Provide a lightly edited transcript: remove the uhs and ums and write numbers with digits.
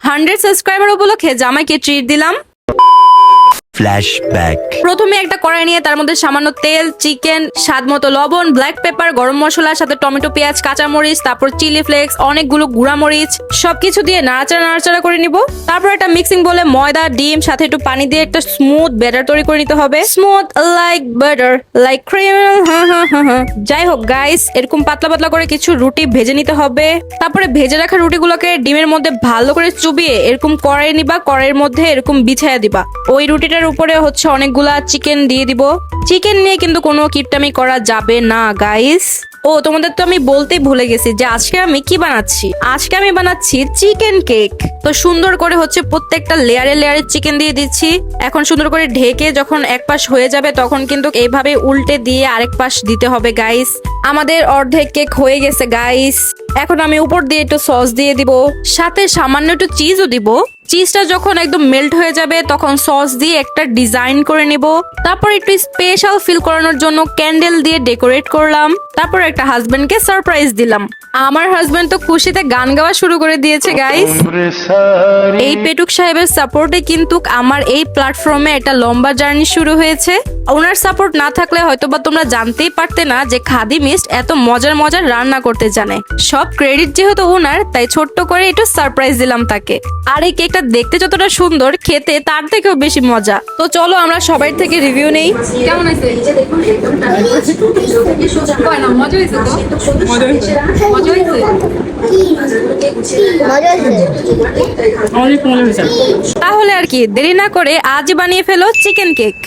100 subscriber উপলক্ষে জামাইকে treat দিলাম। ফ্ল্যাশব্যাক। প্রথমে একটা কড়াই নিয়ে তার মধ্যে সামান্য তেল, চিকেন, স্বাদ মতো লবণ, ব্ল্যাক পেপার, গরম মশলার সাথে টমেটো, পেঁয়াজ, কাঁচামরিচ, তারপর চিলি ফ্লেক্স, অনেকগুলো গুঁড়া মরিচ সবকিছু দিয়ে নাড়াচাড়া করে নিব। তারপর একটা মিক্সিং বলে ময়দা, ডিম সাথে একটু পানি দিয়ে একটা স্মুথ ব্যাটার তৈরি করে নিতে হবে। Smooth like butter, like cream. যাই হোক গাইস, এরকম পাতলা পাতলা করে কিছু রুটি ভেজে নিতে হবে। তারপরে ভেজে রাখা রুটিগুলোকে ডিমের মধ্যে ভালো করে চুবিয়ে এরকম কড়াই নিবা, কড়াইয়ের মধ্যে এরকম বিছায়া দিবা। ওই রুটিটার উপরে হচ্ছে অনেকগুলা চিকেন দিয়ে দিব। চিকেন নিয়ে কিন্তু কোনো কিপটামি করা যাবে না গাইস। ও তোমাদের তো আমি বলতেই ভুলে গেছি যে আজকে আমি কি বানাচ্ছি। আজকে আমি বানাচ্ছি চিকেন কেক। তো সুন্দর করে হচ্ছে প্রত্যেকটা লেয়ারে লেয়ারে চিকেন দিয়ে দিচ্ছি। এখন সুন্দর করে ঢেকে যখন এক পাশ হয়ে যাবে তখন কিন্তু এইভাবে উল্টে দিয়ে আরেক পাশ দিতে হবে গাইস। আমাদের অর্ধেক কেক হয়ে গেছে গাইস। এখন আমি উপর দিয়ে একটু সস দিয়ে দিব, সাথে সামান্য একটু চিজও দিব। চিজটা যখন একদম মেল্ট হয়ে যাবে তখন সস দিয়ে একটা ডিজাইন করে নিব। তারপর একটু স্পেশাল ফিল করানোর জন্য ক্যান্ডেল দিয়ে ডেকোরেট করলাম। তারপর একটা হাজবেন্ডকে সারপ্রাইজ দিলাম। আমার হাজবেন্ড তো খুশিতে গান গাওয়া শুরু করে দিয়েছে গাইস। এই পেটুক সাহেবের সাপোর্টে কিন্তু আমার এই প্ল্যাটফর্মে একটা লম্বা জার্নি শুরু হয়েছে। ওনার সাপোর্ট না থাকলে হয়তোবা তোমরা জানতেই পারতে না যে খাদি মিস্ট এত মজার মজার রান্না করতে জানে। সব ক্রেডিট যেহেতু ওনার, তাই ছোট্ট করে একটু সারপ্রাইজ দিলাম তাকে। আর এই কেকটা দেখতে যতটা সুন্দর, খেতে তার থেকেও বেশি মজা। তো চলো আমরা সবাই থেকে রিভিউ নেই। কেমন হয়েছে? মজা হয়েছে তো? মজা হয়েছে? তাহলে আর কি দেরি না করে আজই বানিয়ে ফেলো চিকেন কেক।